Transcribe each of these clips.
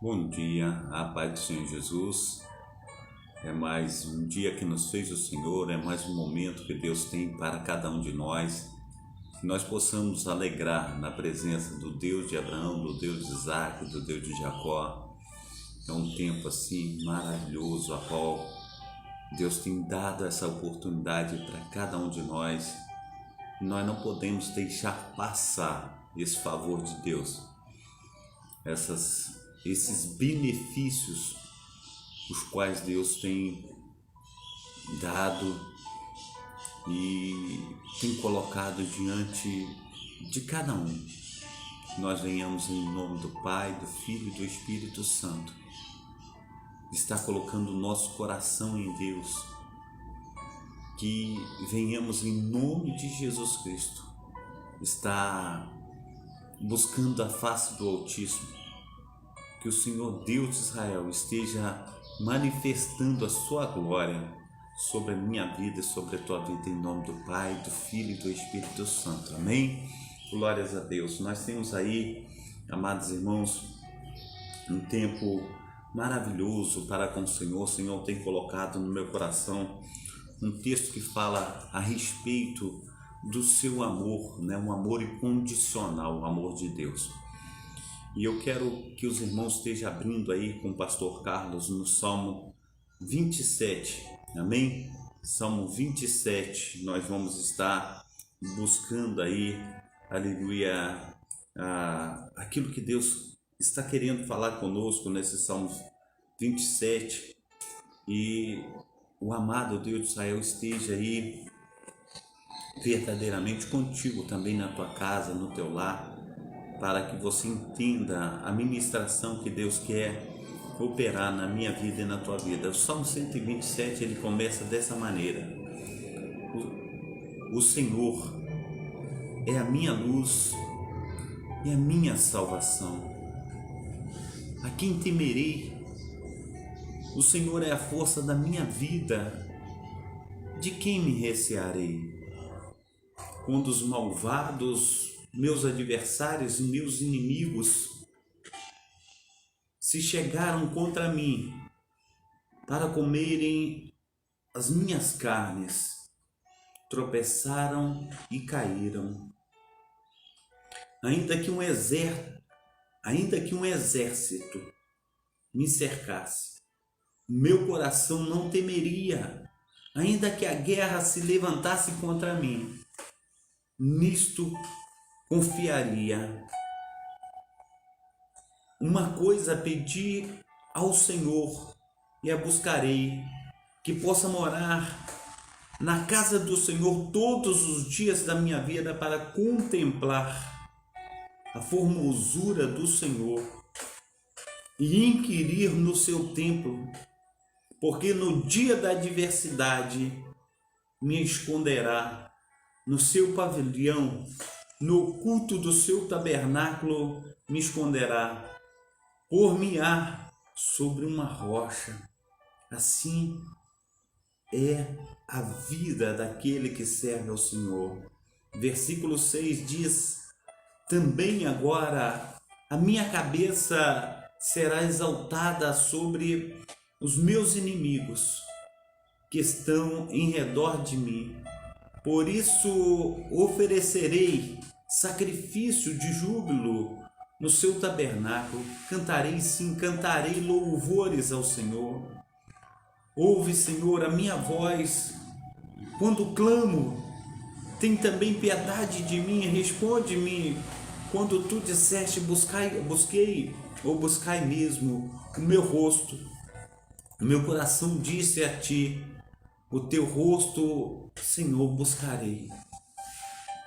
Bom dia, a paz do Senhor Jesus. É mais um dia que nos fez o Senhor, é mais um momento que Deus tem para cada um de nós. Que nós possamos nos alegrar na presença do Deus de Abraão, do Deus de Isaac, do Deus de Jacó. É um tempo assim maravilhoso, a qual Deus tem dado essa oportunidade para cada um de nós. Nós não podemos deixar passar esse favor de Deus, esses benefícios os quais Deus tem dado e tem colocado diante de cada um. Que nós venhamos em nome do Pai, do Filho e do Espírito Santo. Está colocando o nosso coração em Deus. Que venhamos em nome de Jesus Cristo. Está buscando a face do Altíssimo. Que o Senhor Deus de Israel esteja manifestando a sua glória sobre a minha vida e sobre a tua vida, em nome do Pai, do Filho e do Espírito Santo. Amém? Glórias a Deus. Nós temos aí, amados irmãos, um tempo maravilhoso para com o Senhor. O Senhor tem colocado no meu coração um texto que fala a respeito do seu amor, um amor incondicional, o amor de Deus. E eu quero que os irmãos estejam abrindo aí com o pastor Carlos no Salmo 27, amém? Salmo 27, nós vamos estar buscando aí, aleluia, aquilo que Deus está querendo falar conosco nesse Salmo 27. E o amado Deus de Israel esteja aí verdadeiramente contigo também na tua casa, no teu lar, para que você entenda a ministração que Deus quer operar na minha vida e na tua vida. O Salmo 127, ele começa dessa maneira: o Senhor é a minha luz e a minha salvação. A quem temerei? O Senhor é a força da minha vida. De quem me recearei? Quando os malvados, meus adversários e meus inimigos se chegaram contra mim para comerem as minhas carnes, tropeçaram e caíram. Ainda que um exército me cercasse, meu coração não temeria. Ainda que a guerra se levantasse contra mim, nisto confiaria. Uma coisa pedi ao Senhor e a buscarei, que possa morar na casa do Senhor todos os dias da minha vida, para contemplar a formosura do Senhor e inquirir no seu templo, porque no dia da adversidade me esconderá no seu pavilhão, no oculto do seu tabernáculo me esconderá, por-me-á sobre uma rocha. Assim é a vida daquele que serve ao Senhor. Versículo 6 diz: também agora a minha cabeça será exaltada sobre os meus inimigos que estão em redor de mim. Por isso oferecerei sacrifício de júbilo no seu tabernáculo. Cantarei, sim, cantarei louvores ao Senhor. Ouve, Senhor, a minha voz quando clamo. Tem também piedade de mim, responde-me quando tu disseste: buscai mesmo o meu rosto. O meu coração disse a ti: o teu rosto, Senhor, buscarei.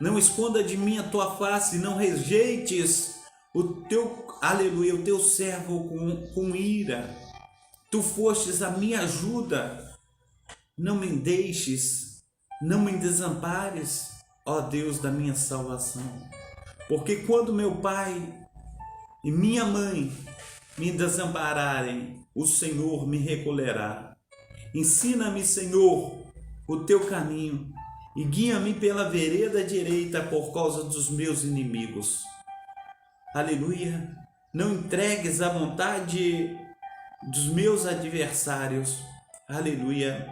Não esconda de mim a tua face, não rejeites o teu servo com ira. Tu fostes a minha ajuda. Não me deixes, não me desampares, ó Deus da minha salvação. Porque quando meu pai e minha mãe me desampararem, o Senhor me recolherá. Ensina-me, Senhor, o teu caminho e guia-me pela vereda direita por causa dos meus inimigos. Aleluia! não entregues à vontade dos meus adversários, aleluia,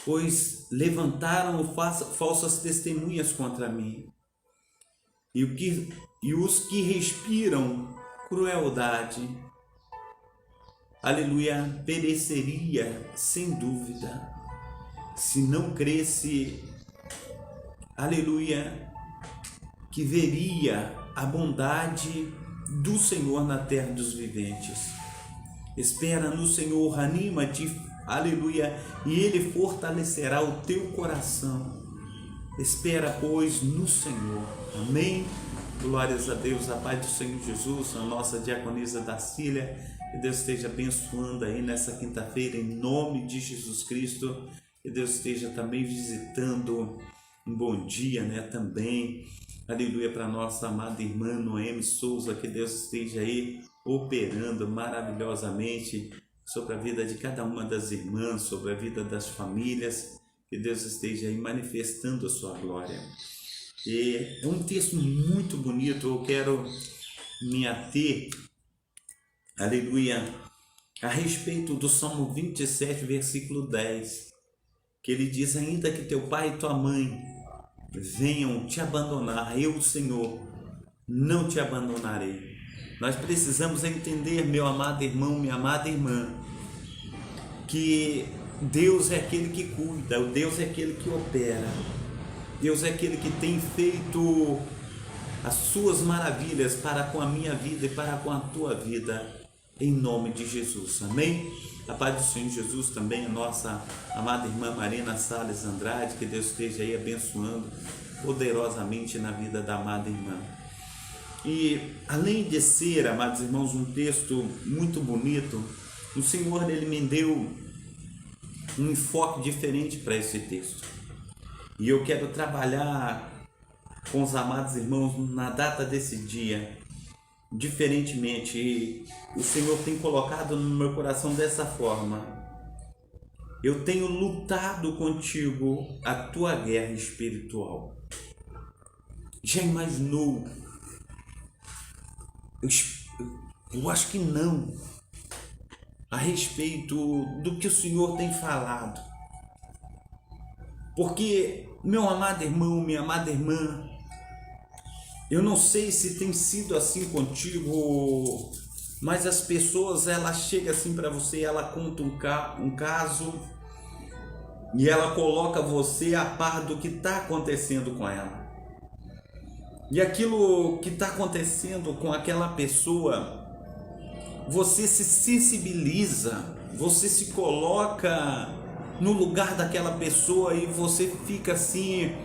pois levantaram falsas testemunhas contra mim, e os que respiram crueldade, aleluia, pereceria sem dúvida, se não cresce, aleluia, que veria a bondade do Senhor na terra dos viventes. Espera no Senhor, anima-te, aleluia, e Ele fortalecerá o teu coração. Espera, pois, no Senhor. Amém? Glórias a Deus, a paz do Senhor Jesus, a nossa diaconisa Dacília, que Deus esteja abençoando aí nessa quinta-feira, em nome de Jesus Cristo, que Deus esteja também visitando, um bom dia, né, também, aleluia, para nossa amada irmã Noemi Souza, que Deus esteja aí operando maravilhosamente sobre a vida de cada uma das irmãs, sobre a vida das famílias, que Deus esteja aí manifestando a sua glória. E é um texto muito bonito, eu quero me ater, aleluia, a respeito do Salmo 27, versículo 10, que ele diz: ainda que teu pai e tua mãe venham te abandonar, eu, Senhor, não te abandonarei. Nós precisamos entender, meu amado irmão, minha amada irmã, que Deus é aquele que cuida, Deus é aquele que opera, Deus é aquele que tem feito as suas maravilhas para com a minha vida e para com a tua vida, em nome de Jesus, amém? A paz do Senhor Jesus também, a nossa amada irmã Marina Salles Andrade, que Deus esteja aí abençoando poderosamente na vida da amada irmã. E além de ser, amados irmãos, um texto muito bonito, o Senhor, Ele me deu um enfoque diferente para esse texto. E eu quero trabalhar com os amados irmãos na data desse dia, diferentemente. E o Senhor tem colocado no meu coração dessa forma: eu tenho lutado contigo a tua guerra espiritual. Já imaginou? Eu acho que não, a respeito do que o Senhor tem falado. Porque, meu amado irmão, minha amada irmã, eu não sei se tem sido assim contigo, mas as pessoas, ela chega assim para você, ela conta um caso e ela coloca você a par do que está acontecendo com ela. E aquilo que está acontecendo com aquela pessoa, você se sensibiliza, você se coloca no lugar daquela pessoa e você fica assim,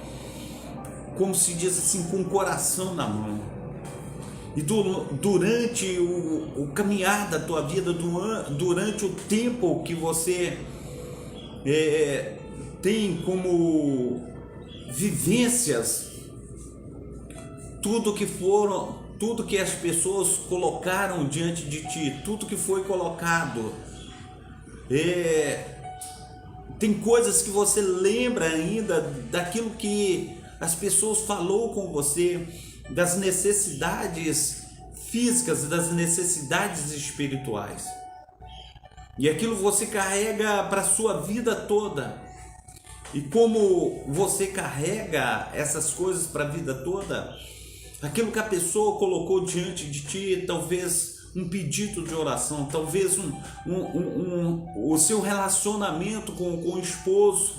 como se diz assim, com o coração na mão. E durante o caminhar da tua vida, durante o tempo que você tem como vivências, tudo que as pessoas colocaram diante de ti, tudo que foi colocado, tem coisas que você lembra ainda daquilo que as pessoas falou com você, das necessidades físicas, das necessidades espirituais, e aquilo você carrega para a sua vida toda. E como você carrega essas coisas para a vida toda, aquilo que a pessoa colocou diante de ti, talvez um pedido de oração, talvez o seu relacionamento com o esposo,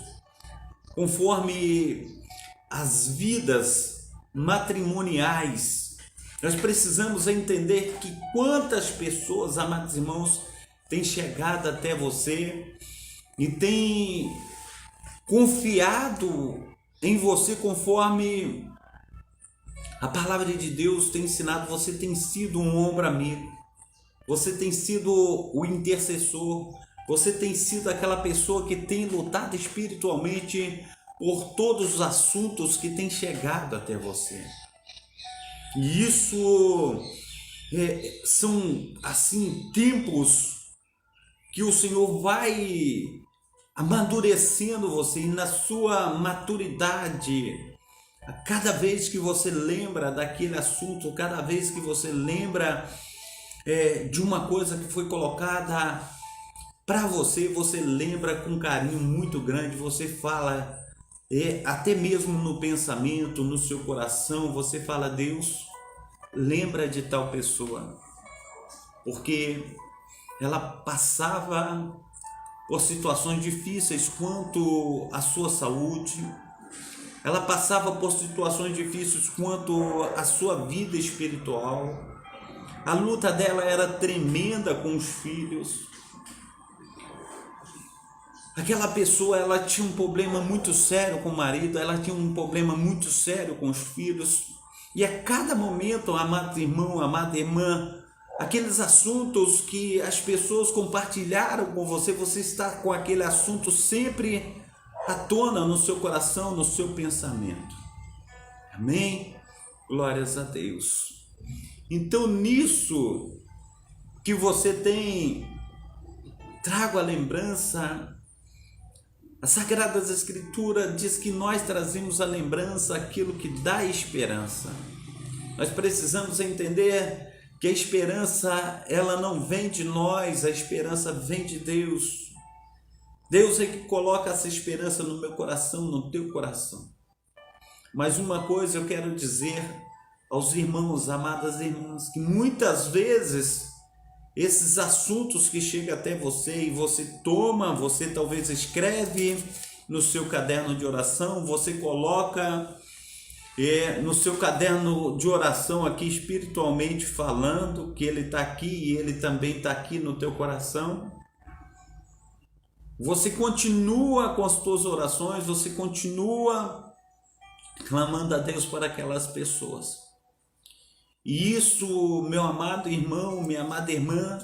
conforme as vidas matrimoniais, nós precisamos entender que quantas pessoas, amados irmãos, têm chegado até você e têm confiado em você, conforme a palavra de Deus tem ensinado. Você tem sido um ombro amigo, você tem sido o intercessor, você tem sido aquela pessoa que tem lutado espiritualmente por todos os assuntos que têm chegado até você. E isso são assim tempos que o Senhor vai amadurecendo você, e na sua maturidade, Cada vez que você lembra daquele assunto, cada vez que você lembra de uma coisa que foi colocada para você, você lembra com carinho muito grande, você fala, até mesmo no pensamento, no seu coração, você fala: Deus, lembra de tal pessoa, porque ela passava por situações difíceis quanto à sua saúde, ela passava por situações difíceis quanto à sua vida espiritual, a luta dela era tremenda com os filhos. Aquela pessoa, ela tinha um problema muito sério com o marido, ela tinha um problema muito sério com os filhos, e a cada momento, amado irmão, amada irmã, aqueles assuntos que as pessoas compartilharam com você, você está com aquele assunto sempre à tona no seu coração, no seu pensamento. Amém? Glórias a Deus. Então, nisso que você tem, trago a lembrança. As Sagradas Escrituras diz que nós trazemos à lembrança aquilo que dá esperança. Nós precisamos entender que a esperança, ela não vem de nós, a esperança vem de Deus. Deus é que coloca essa esperança no meu coração, no teu coração. Mas uma coisa eu quero dizer aos irmãos, amadas irmãs, que muitas vezes esses assuntos que chegam até você e você toma, você talvez escreve no seu caderno de oração, você coloca no seu caderno de oração aqui, espiritualmente falando, que ele está aqui e ele também está aqui no teu coração. Você continua com as tuas orações, você continua clamando a Deus para aquelas pessoas. E isso, meu amado irmão, minha amada irmã,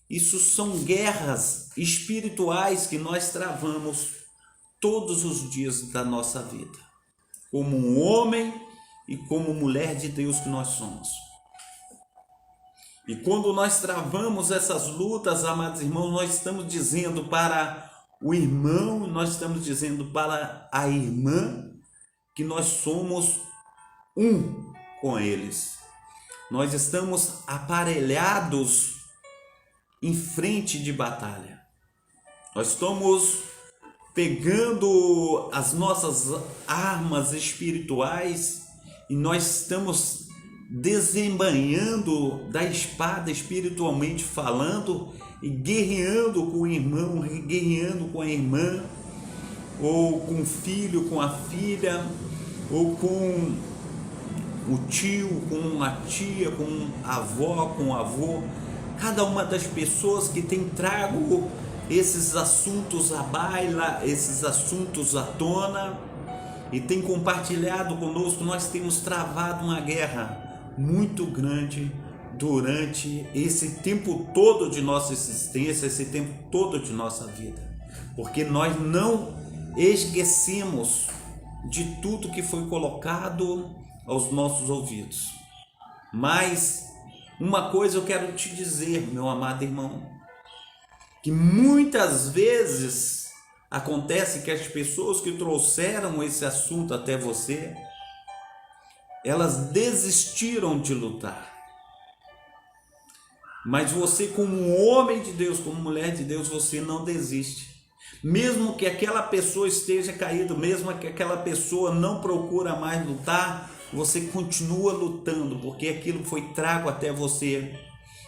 isso são guerras espirituais que nós travamos todos os dias da nossa vida, como um homem e como mulher de Deus que nós somos. E quando nós travamos essas lutas, amados irmãos, nós estamos dizendo para o irmão, nós estamos dizendo para a irmã que nós somos um com eles. Nós estamos aparelhados em frente de batalha. Nós estamos pegando as nossas armas espirituais e nós estamos desembainhando da espada espiritualmente falando e guerreando com o irmão, guerreando com a irmã, ou com o filho, com a filha, ou com o tio, com a tia, com a avó, com o avô, cada uma das pessoas que tem trago esses assuntos à baila, esses assuntos à tona e tem compartilhado conosco. Nós temos travado uma guerra muito grande durante esse tempo todo de nossa existência, esse tempo todo de nossa vida, porque nós não esquecemos de tudo que foi colocado aos nossos ouvidos. Mas uma coisa eu quero te dizer, meu amado irmão, que muitas vezes acontece que as pessoas que trouxeram esse assunto até você, elas desistiram de lutar. Mas você, como homem de Deus, como mulher de Deus, você não desiste. Mesmo que aquela pessoa esteja caída, mesmo que aquela pessoa não procura mais lutar, você continua lutando, porque aquilo foi trago até você.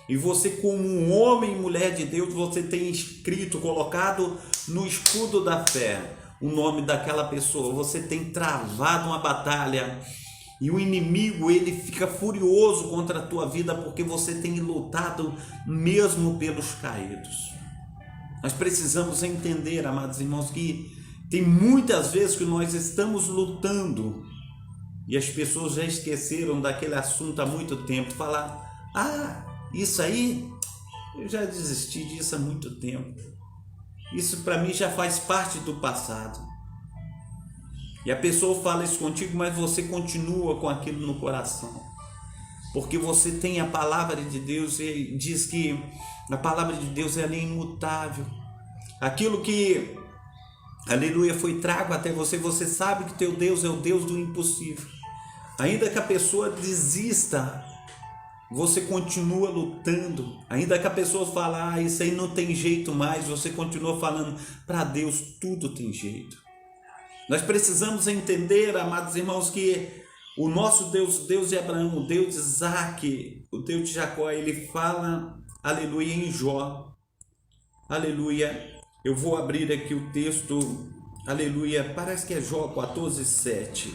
E você, como um homem e mulher de Deus, você tem escrito, colocado no escudo da fé o nome daquela pessoa. Você tem travado uma batalha e o inimigo, ele fica furioso contra a tua vida porque você tem lutado mesmo pelos caídos. Nós precisamos entender, amados irmãos, que tem muitas vezes que nós estamos lutando e as pessoas já esqueceram daquele assunto há muito tempo. Falar: isso aí, eu já desisti disso há muito tempo. Isso para mim já faz parte do passado. E a pessoa fala isso contigo, mas você continua com aquilo no coração. Porque você tem a palavra de Deus e diz que a palavra de Deus é imutável. Aquilo que aleluia, foi trago até você. Você sabe que teu Deus é o Deus do impossível. Ainda que a pessoa desista, você continua lutando. Ainda que a pessoa fale, isso aí não tem jeito mais, você continua falando, para Deus tudo tem jeito. Nós precisamos entender, amados irmãos, que o nosso Deus, o Deus de Abraão, o Deus de Isaac, o Deus de Jacó, ele fala, aleluia, em Jó. Aleluia. Eu vou abrir aqui o texto, aleluia, parece que é Jó 14:7.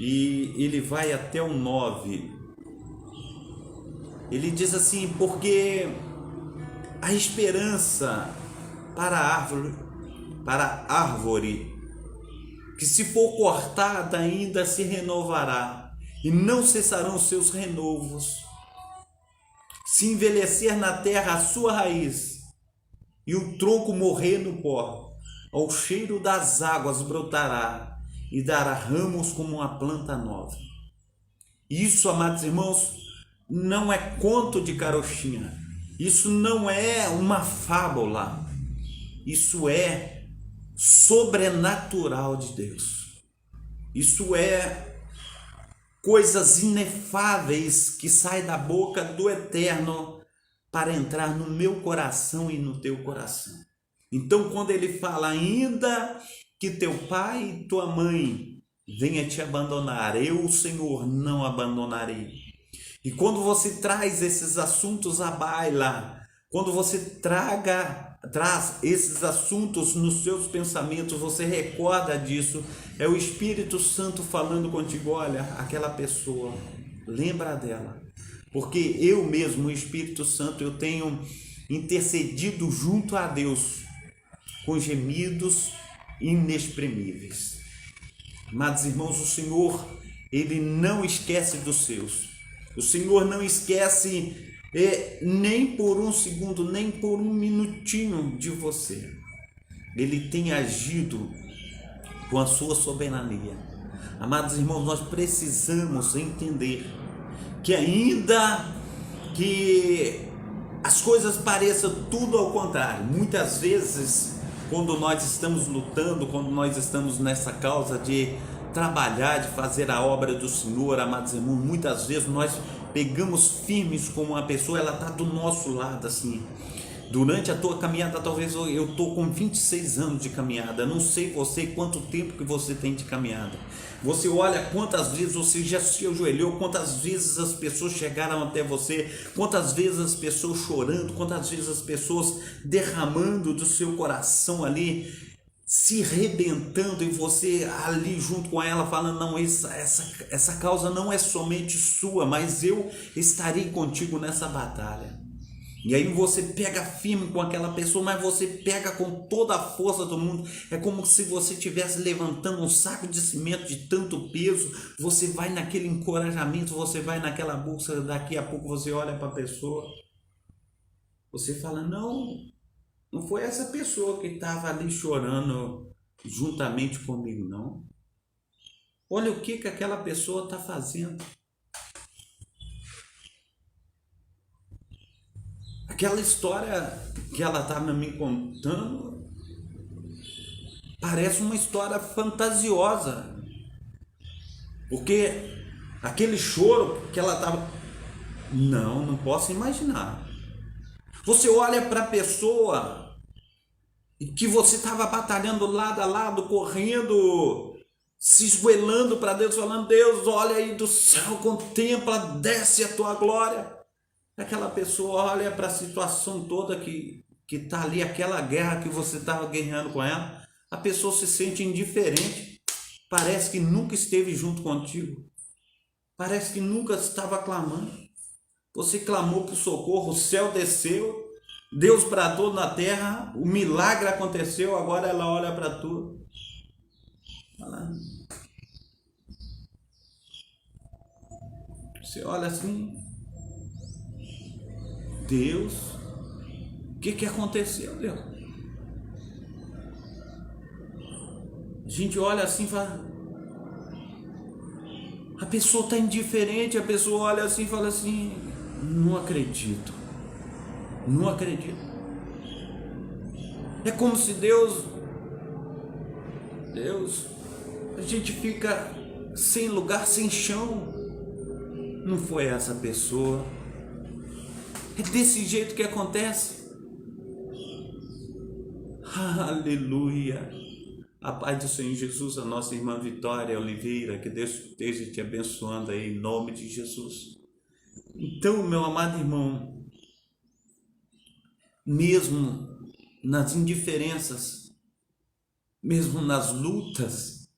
E ele vai até o 9. Ele diz assim: porque a esperança para a árvore, que se for cortada ainda se renovará, e não cessarão os seus renovos. Se envelhecer na terra a sua raiz, e o tronco morrer no pó, ao cheiro das águas brotará, e dará ramos como uma planta nova. Isso, amados irmãos, não é conto de carochinha. Isso não é uma fábula. Isso é sobrenatural de Deus. Isso é coisas inefáveis que saem da boca do Eterno para entrar no meu coração e no teu coração. Então, quando ele fala, ainda que teu pai e tua mãe venha te abandonar, eu, o Senhor, não abandonarei. E quando você traz esses assuntos à baila, quando você traz esses assuntos nos seus pensamentos, você recorda disso, é o Espírito Santo falando contigo, olha, aquela pessoa, lembra dela. Porque eu mesmo, o Espírito Santo, eu tenho intercedido junto a Deus com gemidos inexprimíveis. Amados irmãos, o Senhor, ele não esquece dos seus. O Senhor não esquece nem por um segundo, nem por um minutinho de você. Ele tem agido com a sua soberania. Amados irmãos, nós precisamos entender que ainda que as coisas pareçam tudo ao contrário, muitas vezes quando nós estamos lutando, quando nós estamos nessa causa de trabalhar, de fazer a obra do Senhor, amados irmãos, muitas vezes nós pegamos firmes com uma pessoa, ela está do nosso lado assim. Durante a tua caminhada, talvez eu estou com 26 anos de caminhada, não sei você quanto tempo que você tem de caminhada. Você olha quantas vezes você já se ajoelhou, quantas vezes as pessoas chegaram até você, quantas vezes as pessoas chorando, quantas vezes as pessoas derramando do seu coração ali, se rebentando, e você ali junto com ela falando, não, essa causa não é somente sua, mas eu estarei contigo nessa batalha. E aí você pega firme com aquela pessoa, mas você pega com toda a força do mundo. É como se você estivesse levantando um saco de cimento de tanto peso. Você vai naquele encorajamento, você vai naquela busca. Daqui a pouco você olha para a pessoa, você fala, não foi essa pessoa que estava ali chorando juntamente comigo, não. Olha o que aquela pessoa está fazendo. Aquela história que ela estava me contando parece uma história fantasiosa, porque aquele choro que ela estava, não posso imaginar. Você olha para a pessoa que você estava batalhando lado a lado, correndo, se esgoelando para Deus, falando, Deus, olha aí do céu, contempla, desce a tua glória. Aquela pessoa olha para a situação toda que está ali, aquela guerra que você estava guerreando com ela, a pessoa se sente indiferente, parece que nunca esteve junto contigo, parece que nunca estava clamando. Você clamou por socorro, o céu desceu, Deus bradou na terra, o milagre aconteceu, agora ela olha para tu, fala, você olha assim, Deus, o que aconteceu, Deus? A gente olha assim e fala, a pessoa está indiferente, a pessoa olha assim e fala assim, não acredito. É como se Deus Deus, a gente fica sem lugar, sem chão. Não foi essa pessoa. É desse jeito que acontece. Aleluia. A paz do Senhor Jesus, a nossa irmã Vitória Oliveira, que Deus esteja te abençoando aí em nome de Jesus. Então, meu amado irmão, mesmo nas indiferenças, mesmo nas lutas,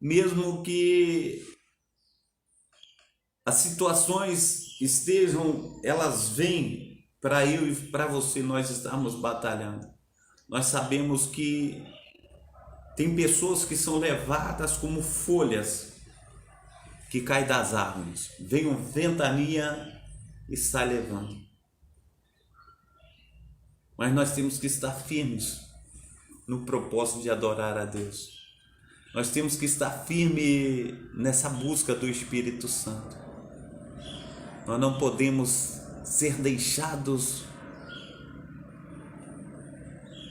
mesmo que as situações estejam, elas vêm para eu e para você, nós estamos batalhando. Nós sabemos que tem pessoas que são levadas como folhas que caem das árvores. Vem uma ventania e sai levando. Mas nós temos que estar firmes no propósito de adorar a Deus. Nós temos que estar firmes nessa busca do Espírito Santo. Nós não podemos ser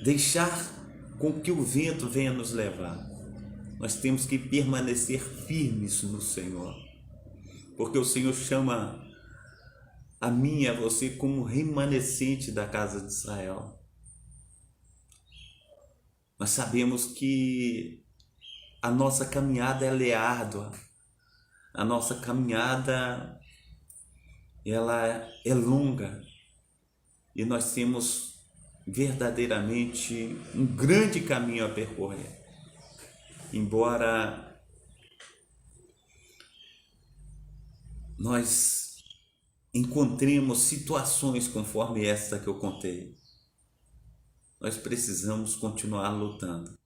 deixar com que o vento venha nos levar. Nós temos que permanecer firmes no Senhor, porque o Senhor chama a mim e a você como remanescente da casa de Israel. Nós sabemos que a nossa caminhada ela é árdua, a nossa caminhada ela é longa e nós temos verdadeiramente um grande caminho a percorrer. Embora nós encontremos situações conforme esta que eu contei, nós precisamos continuar lutando,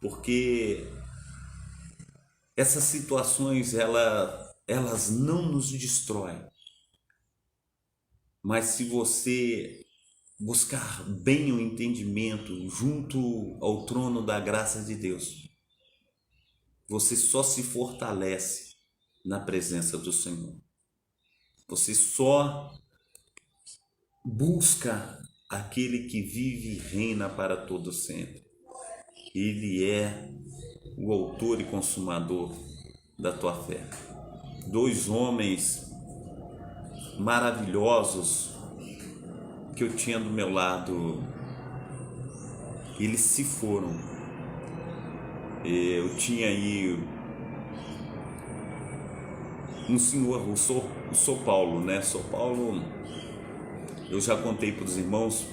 porque essas situações elas não nos destroem, mas se você buscar bem o entendimento junto ao trono da graça de Deus, você só se fortalece na presença do Senhor. Você só busca aquele que vive e reina para todo sempre. Ele é o autor e consumador da tua fé. Dois homens maravilhosos que eu tinha do meu lado, eles se foram. Eu tinha aí um senhor, o São Paulo, né? São Paulo, eu já contei para os irmãos,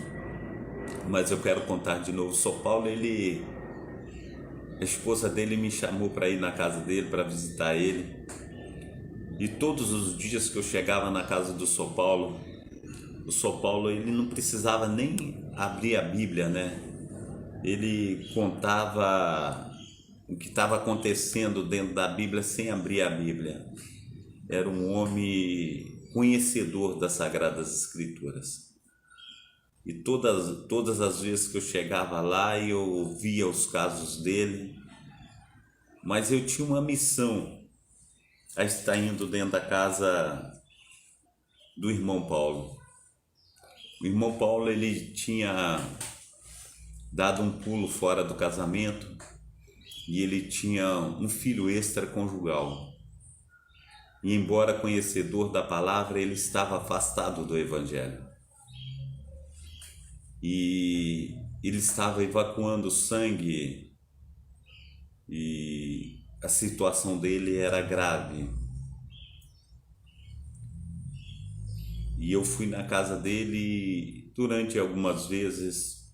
mas eu quero contar de novo. São Paulo, a esposa dele me chamou para ir na casa dele, para visitar ele. E todos os dias que eu chegava na casa do São Paulo, o São Paulo ele não precisava nem abrir a Bíblia, né? Ele contava o que estava acontecendo dentro da Bíblia sem abrir a Bíblia. Era um homem conhecedor das Sagradas Escrituras. E todas as vezes que eu chegava lá, eu ouvia os casos dele, mas eu tinha uma missão a estar indo dentro da casa do irmão Paulo. O irmão Paulo ele tinha dado um pulo fora do casamento e ele tinha um filho extraconjugal. E embora conhecedor da palavra, ele estava afastado do evangelho. E ele estava evacuando sangue e a situação dele era grave. E eu fui na casa dele durante algumas vezes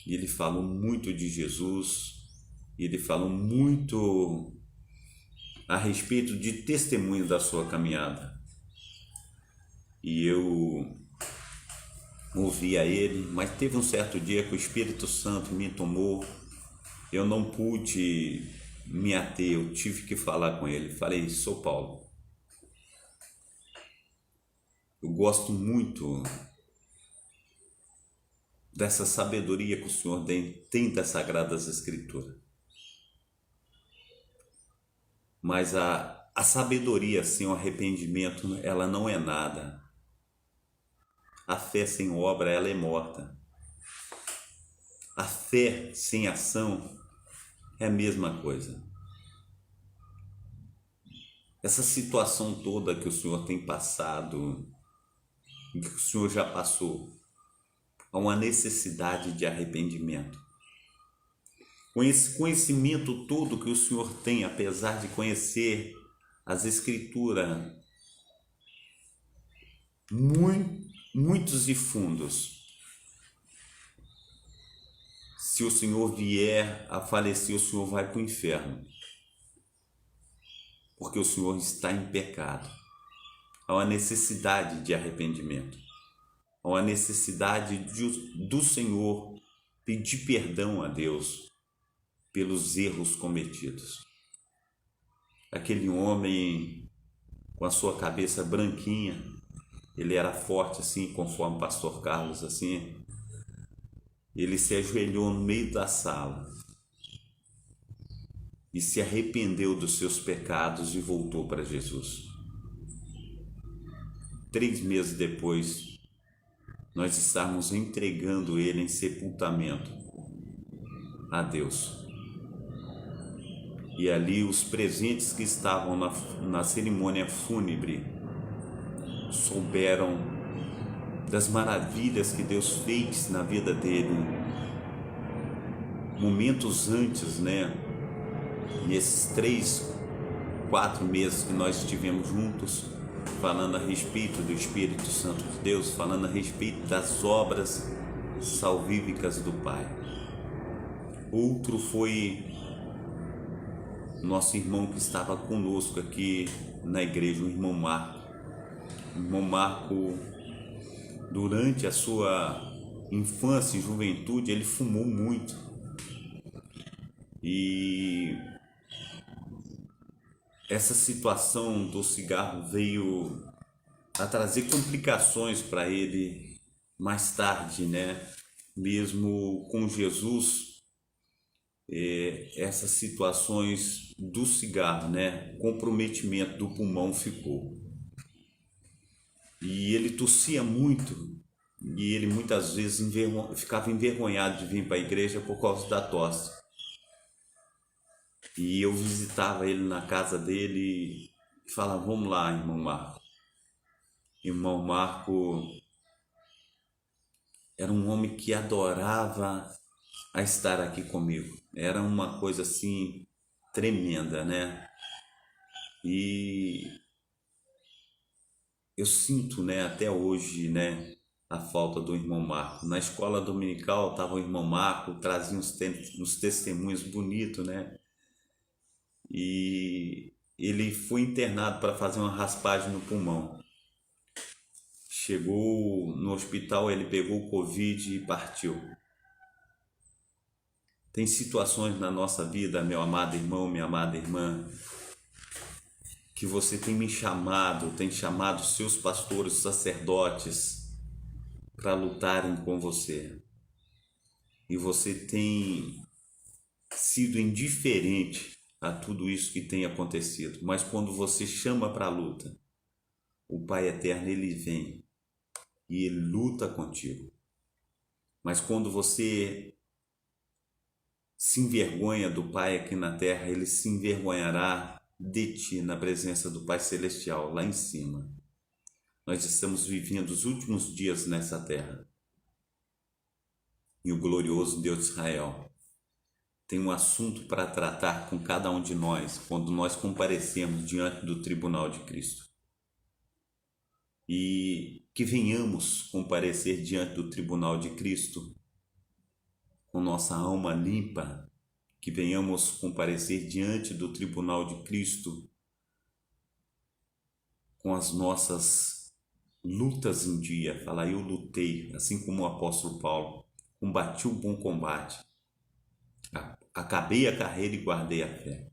e ele falou muito de Jesus, ele falou muito a respeito de testemunho da sua caminhada. E eu ouvia ele, mas teve um certo dia que o Espírito Santo me tomou, eu não pude me ater, eu tive que falar com ele. Falei: São Paulo, eu gosto muito dessa sabedoria que o Senhor tem das Sagradas Escrituras. Mas a sabedoria sem o arrependimento, ela não é nada. A fé sem obra, ela é morta. A fé sem ação é a mesma coisa. Essa situação toda que o Senhor tem passado, que o Senhor já passou, há uma necessidade de arrependimento. Com esse conhecimento todo que o Senhor tem, apesar de conhecer as Escrituras muitos e fundos, se o Senhor vier a falecer, o Senhor vai para o inferno, porque o Senhor está em pecado. Há uma necessidade de arrependimento, há uma necessidade do Senhor pedir perdão a Deus pelos erros cometidos. Aquele homem com a sua cabeça branquinha, ele era forte assim, conforme o pastor Carlos, assim, ele se ajoelhou no meio da sala e se arrependeu dos seus pecados e voltou para Jesus. 3 meses depois, nós estávamos entregando ele em sepultamento a Deus. E ali os presentes que estavam na cerimônia fúnebre souberam das maravilhas que Deus fez na vida dele. Momentos antes, né? Nesses 3, 4 meses que nós estivemos juntos, falando a respeito do Espírito Santo de Deus, falando a respeito das obras salvíficas do Pai. Outro foi nosso irmão que estava conosco aqui na igreja, o irmão Marco. O irmão Marco, durante a sua infância e juventude, ele fumou muito. E essa situação do cigarro veio a trazer complicações para ele mais tarde, né? Mesmo com Jesus, essas situações do cigarro, né? Comprometimento do pulmão ficou. E ele tossia muito, e ele muitas vezes ficava envergonhado de vir para a igreja por causa da tosse. E eu visitava ele na casa dele e falava: vamos lá, irmão Marco. Irmão Marco era um homem que adorava a estar aqui comigo. Era uma coisa assim tremenda, né? E eu sinto, né, até hoje, né, a falta do irmão Marco. Na escola dominical estava o irmão Marco, trazia uns testemunhos bonitos, né? E ele foi internado para fazer uma raspagem no pulmão. Chegou no hospital, ele pegou o Covid e partiu. Tem situações na nossa vida, meu amado irmão, minha amada irmã, que você tem chamado seus pastores, sacerdotes, para lutarem com você. E você tem sido indiferente a tudo isso que tem acontecido. Mas quando você chama para a luta, o Pai Eterno, ele vem e ele luta contigo. Mas quando você se envergonha do Pai aqui na terra, ele se envergonhará de ti na presença do Pai Celestial, lá em cima. Nós estamos vivendo os últimos dias nessa terra. E o glorioso Deus de Israel tem um assunto para tratar com cada um de nós quando nós comparecemos diante do tribunal de Cristo. E que venhamos comparecer diante do tribunal de Cristo com nossa alma limpa, que venhamos comparecer diante do tribunal de Cristo com as nossas lutas em dia. Falar: eu lutei, assim como o apóstolo Paulo, combati o bom combate, acabei a carreira e guardei a fé.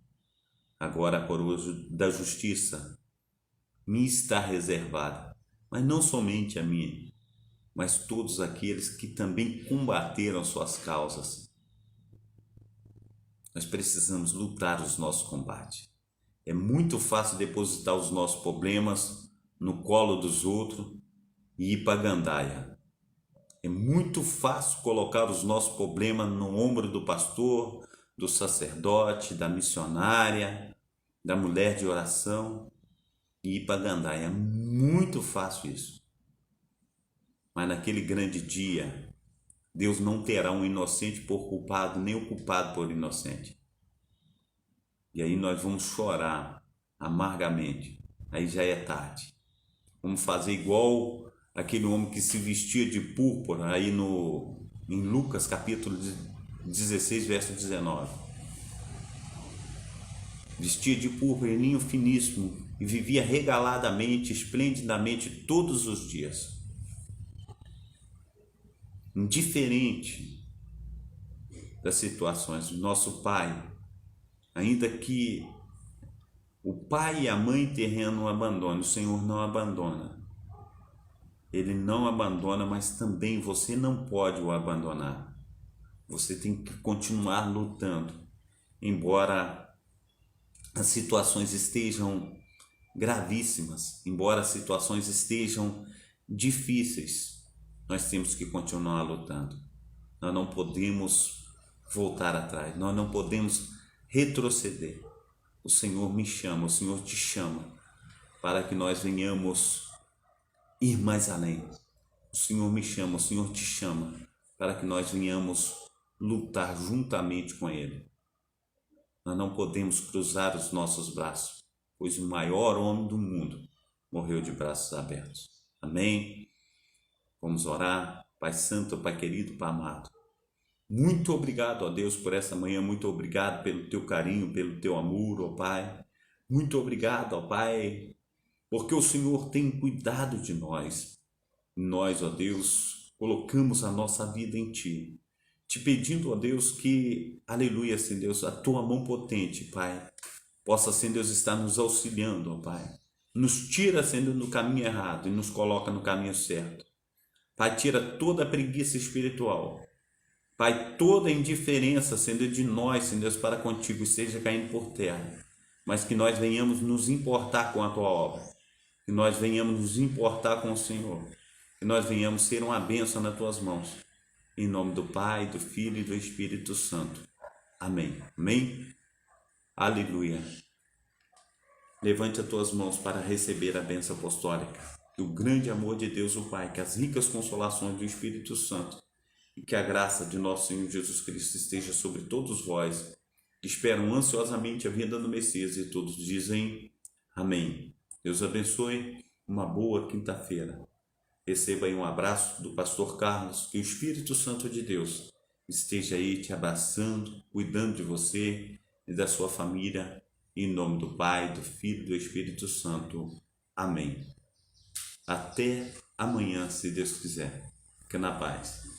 Agora a coroa da justiça me está reservada, mas não somente a mim, mas todos aqueles que também combateram suas causas. Nós precisamos lutar os nossos combates. É muito fácil depositar os nossos problemas no colo dos outros e ir para a gandaia. É muito fácil colocar os nossos problemas no ombro do pastor, do sacerdote, da missionária, da mulher de oração e ir para a gandaia. É muito fácil isso. Mas naquele grande dia, Deus não terá um inocente por culpado, nem o culpado por inocente. E aí nós vamos chorar amargamente. Aí já é tarde. Vamos fazer igual aquele homem que se vestia de púrpura aí em Lucas capítulo 16, verso 19. Vestia de púrpura e linho finíssimo e vivia regaladamente, esplendidamente todos os dias. Indiferente das situações. Nosso Pai, ainda que o pai e a mãe terreno o abandonem, o Senhor não abandona. Ele não abandona, mas também você não pode o abandonar. Você tem que continuar lutando, embora as situações estejam gravíssimas, embora as situações estejam difíceis, nós temos que continuar lutando. Nós não podemos voltar atrás, nós não podemos retroceder. O Senhor me chama, o Senhor te chama para que nós venhamos ir mais além. O Senhor me chama, o Senhor te chama para que nós venhamos lutar juntamente com Ele. Nós não podemos cruzar os nossos braços, pois o maior homem do mundo morreu de braços abertos. Amém? Vamos orar. Pai Santo, Pai querido, Pai amado. Muito obrigado, ó Deus, por essa manhã. Muito obrigado pelo teu carinho, pelo teu amor, ó Pai. Muito obrigado, ó Pai, porque o Senhor tem cuidado de nós. Nós, ó Deus, colocamos a nossa vida em Ti, te pedindo, ó Deus, que, aleluia, Senhor Deus, a Tua mão potente, Pai, possa, Senhor Deus, estar nos auxiliando, ó Pai. Nos tira, Senhor, do caminho errado e nos coloca no caminho certo. Pai, tira toda a preguiça espiritual. Pai, toda a indiferença, Senhor, de nós, Senhor Deus, para contigo, esteja caindo por terra. Mas que nós venhamos nos importar com a Tua obra. Que nós venhamos nos importar com o Senhor. Que nós venhamos ser uma bênção nas Tuas mãos. Em nome do Pai, do Filho e do Espírito Santo. Amém. Amém. Aleluia. Levante as tuas mãos para receber a bênção apostólica. Que o grande amor de Deus, o Pai, que as ricas consolações do Espírito Santo e que a graça de nosso Senhor Jesus Cristo esteja sobre todos vós, que esperam ansiosamente a vinda do Messias, e todos dizem amém. Deus abençoe, uma boa quinta-feira. Receba aí um abraço do pastor Carlos, que o Espírito Santo de Deus esteja aí te abraçando, cuidando de você e da sua família, em nome do Pai, do Filho e do Espírito Santo. Amém. Até amanhã, se Deus quiser. Fique na paz.